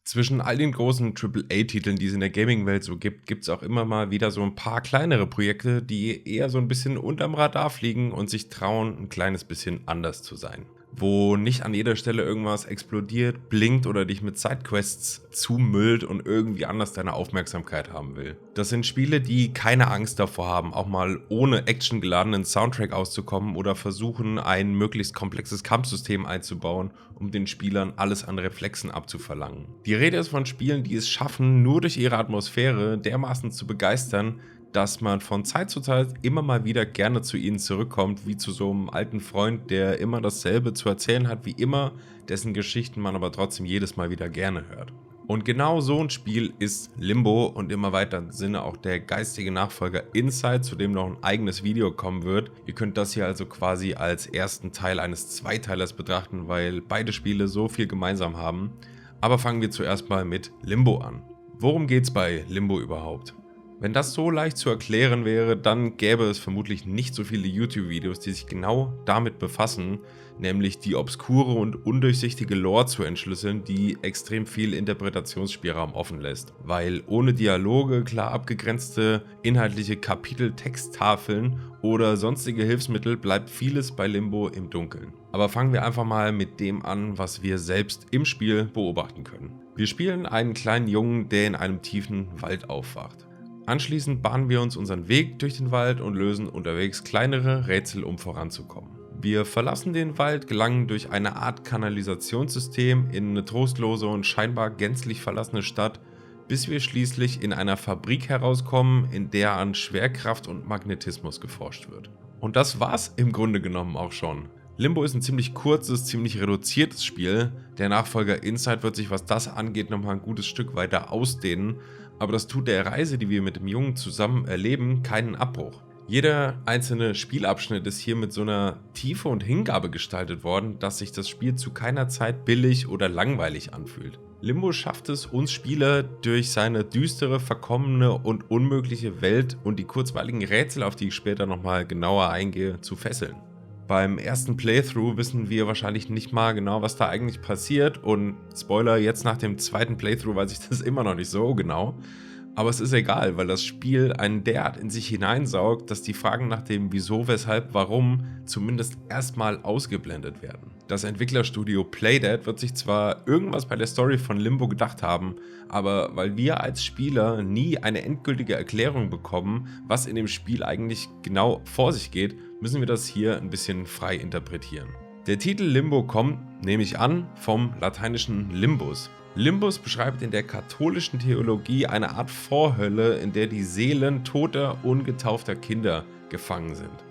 Zwischen all den großen AAA-Titeln, die es in der Gaming-Welt so gibt, gibt es auch immer mal wieder so ein paar kleinere Projekte, die eher so ein bisschen unterm Radar fliegen und sich trauen, ein kleines bisschen anders zu sein. Wo nicht an jeder Stelle irgendwas explodiert, blinkt oder dich mit Sidequests zumüllt und irgendwie anders deine Aufmerksamkeit haben will. Das sind Spiele, die keine Angst davor haben, auch mal ohne actiongeladenen Soundtrack auszukommen oder versuchen, ein möglichst komplexes Kampfsystem einzubauen, um den Spielern alles an Reflexen abzuverlangen. Die Rede ist von Spielen, die es schaffen, nur durch ihre Atmosphäre dermaßen zu begeistern, dass man von Zeit zu Zeit immer mal wieder gerne zu ihnen zurückkommt, wie zu so einem alten Freund, der immer dasselbe zu erzählen hat wie immer, dessen Geschichten man aber trotzdem jedes Mal wieder gerne hört. Und genau so ein Spiel ist Limbo und im erweiterten Sinne auch der geistige Nachfolger Inside, zu dem noch ein eigenes Video kommen wird. Ihr könnt das hier also quasi als ersten Teil eines Zweiteilers betrachten, weil beide Spiele so viel gemeinsam haben. Aber fangen wir zuerst mal mit Limbo an. Worum geht's bei Limbo überhaupt? Wenn das so leicht zu erklären wäre, dann gäbe es vermutlich nicht so viele YouTube-Videos, die sich genau damit befassen, nämlich die obskure und undurchsichtige Lore zu entschlüsseln, die extrem viel Interpretationsspielraum offen lässt. Weil ohne Dialoge, klar abgegrenzte inhaltliche Kapitel-Texttafeln oder sonstige Hilfsmittel bleibt vieles bei Limbo im Dunkeln. Aber fangen wir einfach mal mit dem an, was wir selbst im Spiel beobachten können. Wir spielen einen kleinen Jungen, der in einem tiefen Wald aufwacht. Anschließend bahnen wir uns unseren Weg durch den Wald und lösen unterwegs kleinere Rätsel, um voranzukommen. Wir verlassen den Wald, gelangen durch eine Art Kanalisationssystem in eine trostlose und scheinbar gänzlich verlassene Stadt, bis wir schließlich in einer Fabrik herauskommen, in der an Schwerkraft und Magnetismus geforscht wird. Und das war's im Grunde genommen auch schon. Limbo ist ein ziemlich kurzes, ziemlich reduziertes Spiel. Der Nachfolger Inside wird sich, was das angeht, nochmal ein gutes Stück weiter ausdehnen, aber das tut der Reise, die wir mit dem Jungen zusammen erleben, keinen Abbruch. Jeder einzelne Spielabschnitt ist hier mit so einer Tiefe und Hingabe gestaltet worden, dass sich das Spiel zu keiner Zeit billig oder langweilig anfühlt. Limbo schafft es, uns Spieler durch seine düstere, verkommene und unmögliche Welt und die kurzweiligen Rätsel, auf die ich später nochmal genauer eingehe, zu fesseln. Beim ersten Playthrough wissen wir wahrscheinlich nicht mal genau, was da eigentlich passiert und Spoiler, jetzt nach dem zweiten Playthrough weiß ich das immer noch nicht so genau. Aber es ist egal, weil das Spiel einen derart in sich hineinsaugt, dass die Fragen nach dem Wieso, Weshalb, Warum zumindest erstmal ausgeblendet werden. Das Entwicklerstudio Playdead wird sich zwar irgendwas bei der Story von Limbo gedacht haben, aber weil wir als Spieler nie eine endgültige Erklärung bekommen, was in dem Spiel eigentlich genau vor sich geht, müssen wir das hier ein bisschen frei interpretieren. Der Titel Limbo kommt, nehme ich an, vom lateinischen Limbus. Limbus beschreibt in der katholischen Theologie eine Art Vorhölle, in der die Seelen toter, ungetaufter Kinder gefangen sind.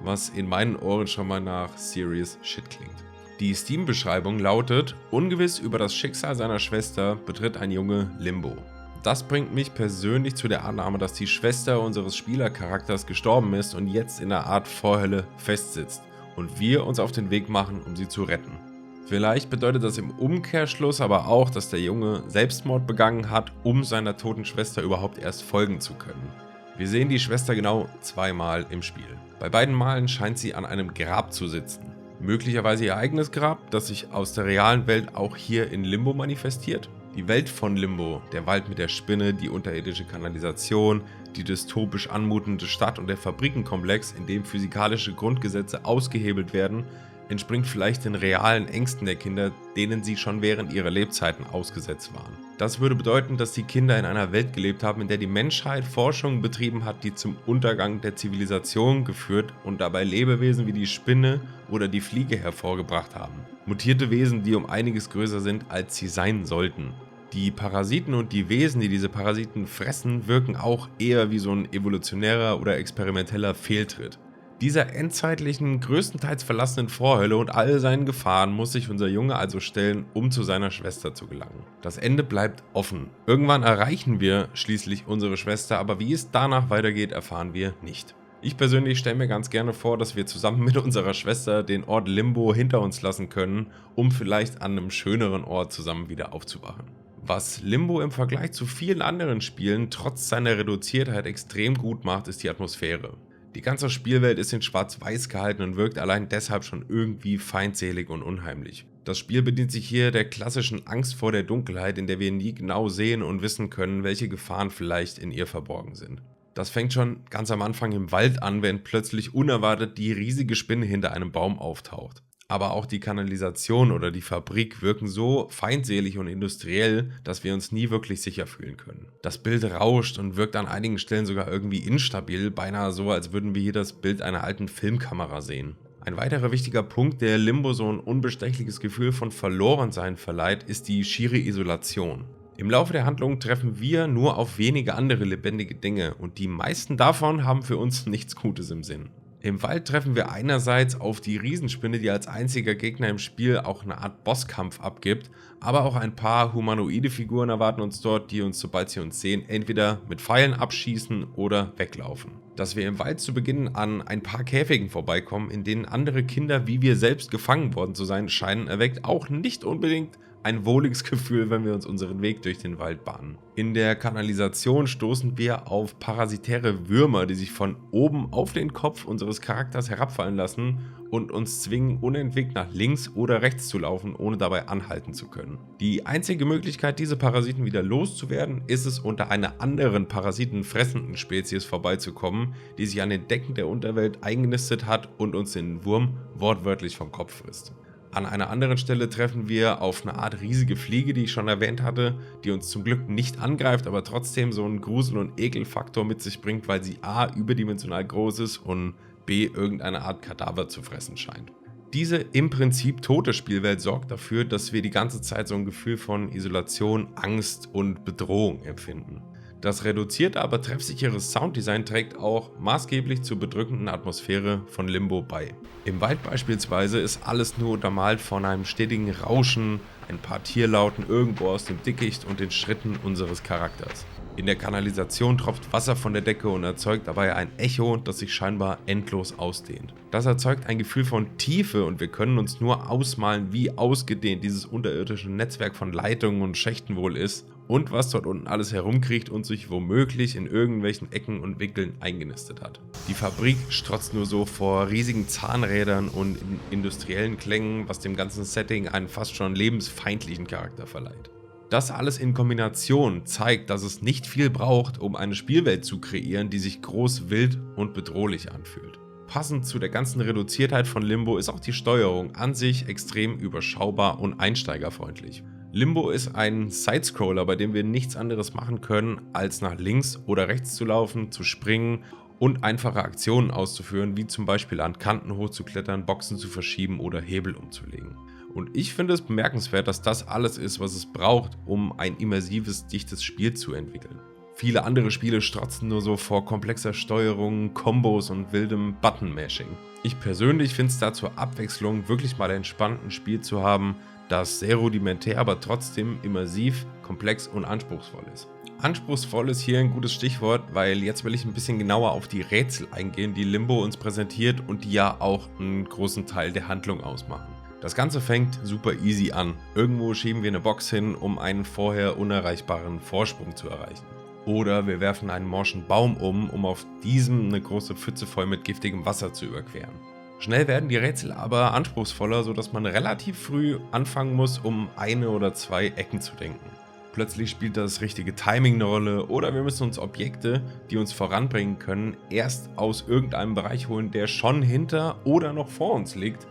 Was in meinen Ohren schon mal nach Serious Shit klingt. Die Steam-Beschreibung lautet: Ungewiss über das Schicksal seiner Schwester betritt ein Junge Limbo. Das bringt mich persönlich zu der Annahme, dass die Schwester unseres Spielercharakters gestorben ist und jetzt in einer Art Vorhölle festsitzt und wir uns auf den Weg machen, um sie zu retten. Vielleicht bedeutet das im Umkehrschluss aber auch, dass der Junge Selbstmord begangen hat, um seiner toten Schwester überhaupt erst folgen zu können. Wir sehen die Schwester genau zweimal im Spiel. Bei beiden Malen scheint sie an einem Grab zu sitzen. Möglicherweise ihr eigenes Grab, das sich aus der realen Welt auch hier in Limbo manifestiert. Die Welt von Limbo, der Wald mit der Spinne, die unterirdische Kanalisation, die dystopisch anmutende Stadt und der Fabrikenkomplex, in dem physikalische Grundgesetze ausgehebelt werden, entspringt vielleicht den realen Ängsten der Kinder, denen sie schon während ihrer Lebzeiten ausgesetzt waren. Das würde bedeuten, dass die Kinder in einer Welt gelebt haben, in der die Menschheit Forschungen betrieben hat, die zum Untergang der Zivilisation geführt und dabei Lebewesen wie die Spinne oder die Fliege hervorgebracht haben. Mutierte Wesen, die um einiges größer sind, als sie sein sollten. Die Parasiten und die Wesen, die diese Parasiten fressen, wirken auch eher wie so ein evolutionärer oder experimenteller Fehltritt. Dieser endzeitlichen, größtenteils verlassenen Vorhölle und all seinen Gefahren muss sich unser Junge also stellen, um zu seiner Schwester zu gelangen. Das Ende bleibt offen. Irgendwann erreichen wir schließlich unsere Schwester, aber wie es danach weitergeht, erfahren wir nicht. Ich persönlich stelle mir ganz gerne vor, dass wir zusammen mit unserer Schwester den Ort Limbo hinter uns lassen können, um vielleicht an einem schöneren Ort zusammen wieder aufzuwachen. Was Limbo im Vergleich zu vielen anderen Spielen trotz seiner Reduziertheit extrem gut macht, ist die Atmosphäre. Die ganze Spielwelt ist in Schwarz-Weiß gehalten und wirkt allein deshalb schon irgendwie feindselig und unheimlich. Das Spiel bedient sich hier der klassischen Angst vor der Dunkelheit, in der wir nie genau sehen und wissen können, welche Gefahren vielleicht in ihr verborgen sind. Das fängt schon ganz am Anfang im Wald an, wenn plötzlich unerwartet die riesige Spinne hinter einem Baum auftaucht. Aber auch die Kanalisation oder die Fabrik wirken so feindselig und industriell, dass wir uns nie wirklich sicher fühlen können. Das Bild rauscht und wirkt an einigen Stellen sogar irgendwie instabil, beinahe so, als würden wir hier das Bild einer alten Filmkamera sehen. Ein weiterer wichtiger Punkt, der Limbo so ein unbestechliches Gefühl von Verlorensein verleiht, ist die schiere Isolation. Im Laufe der Handlung treffen wir nur auf wenige andere lebendige Dinge und die meisten davon haben für uns nichts Gutes im Sinn. Im Wald treffen wir einerseits auf die Riesenspinne, die als einziger Gegner im Spiel auch eine Art Bosskampf abgibt, aber auch ein paar humanoide Figuren erwarten uns dort, die uns, sobald sie uns sehen, entweder mit Pfeilen abschießen oder weglaufen. Dass wir im Wald zu Beginn an ein paar Käfigen vorbeikommen, in denen andere Kinder wie wir selbst gefangen worden zu sein scheinen, erweckt auch nicht unbedingt ein wohliges Gefühl, wenn wir uns unseren Weg durch den Wald bahnen. In der Kanalisation stoßen wir auf parasitäre Würmer, die sich von oben auf den Kopf unseres Charakters herabfallen lassen und uns zwingen, unentwegt nach links oder rechts zu laufen, ohne dabei anhalten zu können. Die einzige Möglichkeit, diese Parasiten wieder loszuwerden, ist es, unter einer anderen parasitenfressenden Spezies vorbeizukommen, die sich an den Decken der Unterwelt eingenistet hat und uns den Wurm wortwörtlich vom Kopf frisst. An einer anderen Stelle treffen wir auf eine Art riesige Fliege, die ich schon erwähnt hatte, die uns zum Glück nicht angreift, aber trotzdem so einen Grusel- und Ekelfaktor mit sich bringt, weil sie a. überdimensional groß ist und b. irgendeine Art Kadaver zu fressen scheint. Diese im Prinzip tote Spielwelt sorgt dafür, dass wir die ganze Zeit so ein Gefühl von Isolation, Angst und Bedrohung empfinden. Das reduzierte, aber treffsichere Sounddesign trägt auch maßgeblich zur bedrückenden Atmosphäre von Limbo bei. Im Wald beispielsweise ist alles nur untermalt von einem stetigen Rauschen, ein paar Tierlauten irgendwo aus dem Dickicht und den Schritten unseres Charakters. In der Kanalisation tropft Wasser von der Decke und erzeugt dabei ein Echo, das sich scheinbar endlos ausdehnt. Das erzeugt ein Gefühl von Tiefe und wir können uns nur ausmalen, wie ausgedehnt dieses unterirdische Netzwerk von Leitungen und Schächten wohl ist und was dort unten alles herumkriecht und sich womöglich in irgendwelchen Ecken und Winkeln eingenistet hat. Die Fabrik strotzt nur so vor riesigen Zahnrädern und industriellen Klängen, was dem ganzen Setting einen fast schon lebensfeindlichen Charakter verleiht. Das alles in Kombination zeigt, dass es nicht viel braucht, um eine Spielwelt zu kreieren, die sich groß, wild und bedrohlich anfühlt. Passend zu der ganzen Reduziertheit von Limbo ist auch die Steuerung an sich extrem überschaubar und einsteigerfreundlich. Limbo ist ein Sidescroller, bei dem wir nichts anderes machen können, als nach links oder rechts zu laufen, zu springen und einfache Aktionen auszuführen, wie zum Beispiel an Kanten hochzuklettern, Boxen zu verschieben oder Hebel umzulegen. Und ich finde es bemerkenswert, dass das alles ist, was es braucht, um ein immersives, dichtes Spiel zu entwickeln. Viele andere Spiele strotzen nur so vor komplexer Steuerung, Kombos und wildem Button-Mashing. Ich persönlich finde es da zur Abwechslung wirklich mal entspannt, ein Spiel zu haben, das sehr rudimentär, aber trotzdem immersiv, komplex und anspruchsvoll ist. Anspruchsvoll ist hier ein gutes Stichwort, weil jetzt will ich ein bisschen genauer auf die Rätsel eingehen, die Limbo uns präsentiert und die ja auch einen großen Teil der Handlung ausmachen. Das Ganze fängt super easy an. Irgendwo schieben wir eine Box hin, um einen vorher unerreichbaren Vorsprung zu erreichen. Oder wir werfen einen morschen Baum um auf diesem eine große Pfütze voll mit giftigem Wasser zu überqueren. Schnell werden die Rätsel aber anspruchsvoller, sodass man relativ früh anfangen muss, um eine oder zwei Ecken zu denken. Plötzlich spielt das richtige Timing eine Rolle oder wir müssen uns Objekte, die uns voranbringen können, erst aus irgendeinem Bereich holen, der schon hinter oder noch vor uns liegt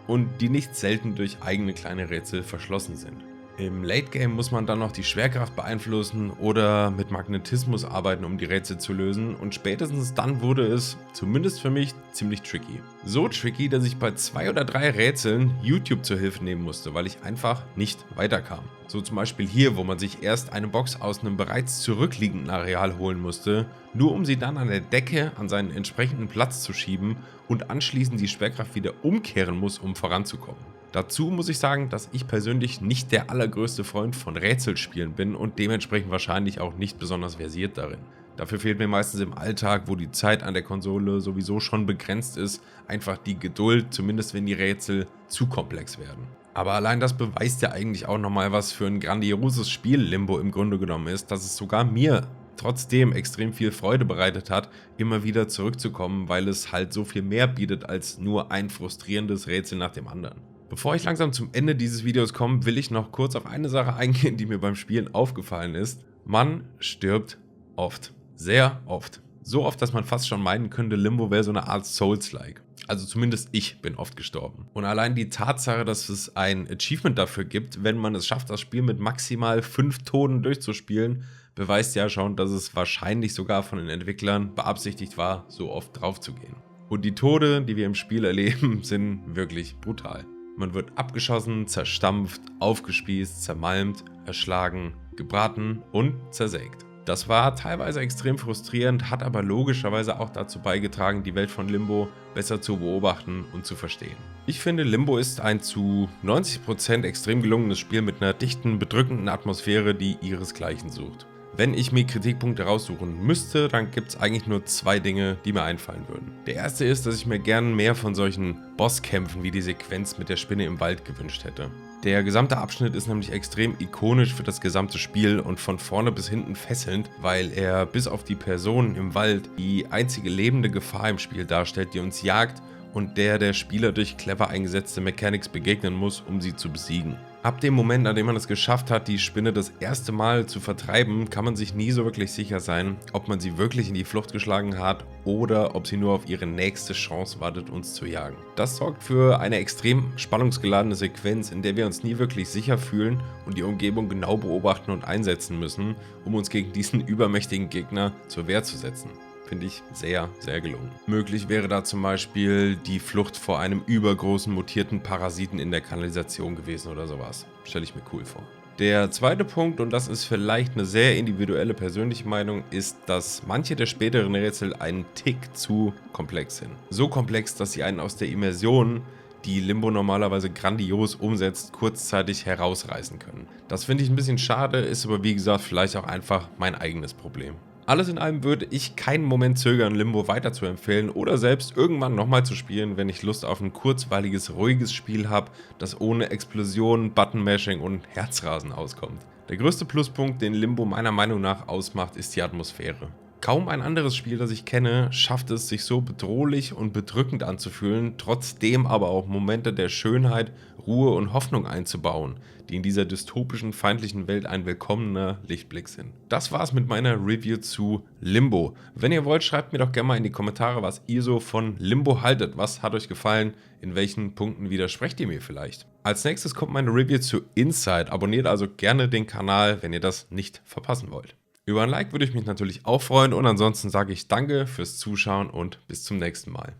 und die nicht selten durch eigene kleine Rätsel verschlossen sind. Im Late Game muss man dann noch die Schwerkraft beeinflussen oder mit Magnetismus arbeiten, um die Rätsel zu lösen und spätestens dann wurde es, zumindest für mich, ziemlich tricky. So tricky, dass ich bei 2 oder 3 Rätseln YouTube zur Hilfe nehmen musste, weil ich einfach nicht weiterkam. So zum Beispiel hier, wo man sich erst eine Box aus einem bereits zurückliegenden Areal holen musste, nur um sie dann an der Decke an seinen entsprechenden Platz zu schieben und anschließend die Schwerkraft wieder umkehren muss, um voranzukommen. Dazu muss ich sagen, dass ich persönlich nicht der allergrößte Freund von Rätselspielen bin und dementsprechend wahrscheinlich auch nicht besonders versiert darin. Dafür fehlt mir meistens im Alltag, wo die Zeit an der Konsole sowieso schon begrenzt ist, einfach die Geduld, zumindest wenn die Rätsel zu komplex werden. Aber allein das beweist ja eigentlich auch nochmal, was für ein grandioses Spiel Limbo im Grunde genommen ist, dass es sogar mir trotzdem extrem viel Freude bereitet hat, immer wieder zurückzukommen, weil es halt so viel mehr bietet als nur ein frustrierendes Rätsel nach dem anderen. Bevor ich langsam zum Ende dieses Videos komme, will ich noch kurz auf eine Sache eingehen, die mir beim Spielen aufgefallen ist. Man stirbt oft. Sehr oft. So oft, dass man fast schon meinen könnte, Limbo wäre so eine Art Souls-like. Also zumindest ich bin oft gestorben. Und allein die Tatsache, dass es ein Achievement dafür gibt, wenn man es schafft, das Spiel mit maximal 5 Toten durchzuspielen, beweist ja schon, dass es wahrscheinlich sogar von den Entwicklern beabsichtigt war, so oft drauf zu gehen. Und die Tode, die wir im Spiel erleben, sind wirklich brutal. Man wird abgeschossen, zerstampft, aufgespießt, zermalmt, erschlagen, gebraten und zersägt. Das war teilweise extrem frustrierend, hat aber logischerweise auch dazu beigetragen, die Welt von Limbo besser zu beobachten und zu verstehen. Ich finde, Limbo ist ein zu 90% extrem gelungenes Spiel mit einer dichten, bedrückenden Atmosphäre, die ihresgleichen sucht. Wenn ich mir Kritikpunkte raussuchen müsste, dann gibt es eigentlich nur 2 Dinge, die mir einfallen würden. Der erste ist, dass ich mir gern mehr von solchen Bosskämpfen wie die Sequenz mit der Spinne im Wald gewünscht hätte. Der gesamte Abschnitt ist nämlich extrem ikonisch für das gesamte Spiel und von vorne bis hinten fesselnd, weil er bis auf die Personen im Wald die einzige lebende Gefahr im Spiel darstellt, die uns jagt und der Spieler durch clever eingesetzte Mechanics begegnen muss, um sie zu besiegen. Ab dem Moment, an dem man es geschafft hat, die Spinne das erste Mal zu vertreiben, kann man sich nie so wirklich sicher sein, ob man sie wirklich in die Flucht geschlagen hat oder ob sie nur auf ihre nächste Chance wartet, uns zu jagen. Das sorgt für eine extrem spannungsgeladene Sequenz, in der wir uns nie wirklich sicher fühlen und die Umgebung genau beobachten und einsetzen müssen, um uns gegen diesen übermächtigen Gegner zur Wehr zu setzen. Finde ich sehr, sehr gelungen. Möglich wäre da zum Beispiel die Flucht vor einem übergroßen mutierten Parasiten in der Kanalisation gewesen oder sowas. Stelle ich mir cool vor. Der zweite Punkt, und das ist vielleicht eine sehr individuelle persönliche Meinung, ist, dass manche der späteren Rätsel einen Tick zu komplex sind. So komplex, dass sie einen aus der Immersion, die Limbo normalerweise grandios umsetzt, kurzzeitig herausreißen können. Das finde ich ein bisschen schade, ist aber wie gesagt vielleicht auch einfach mein eigenes Problem. Alles in allem würde ich keinen Moment zögern, Limbo weiter zu empfehlen oder selbst irgendwann nochmal zu spielen, wenn ich Lust auf ein kurzweiliges, ruhiges Spiel habe, das ohne Explosionen, Button-Mashing und Herzrasen auskommt. Der größte Pluspunkt, den Limbo meiner Meinung nach ausmacht, ist die Atmosphäre. Kaum ein anderes Spiel, das ich kenne, schafft es, sich so bedrohlich und bedrückend anzufühlen, trotzdem aber auch Momente der Schönheit, Ruhe und Hoffnung einzubauen, die in dieser dystopischen, feindlichen Welt ein willkommener Lichtblick sind. Das war's mit meiner Review zu Limbo. Wenn ihr wollt, schreibt mir doch gerne mal in die Kommentare, was ihr so von Limbo haltet. Was hat euch gefallen? In welchen Punkten widersprecht ihr mir vielleicht? Als nächstes kommt meine Review zu Inside. Abonniert also gerne den Kanal, wenn ihr das nicht verpassen wollt. Über ein Like würde ich mich natürlich auch freuen und ansonsten sage ich danke fürs Zuschauen und bis zum nächsten Mal.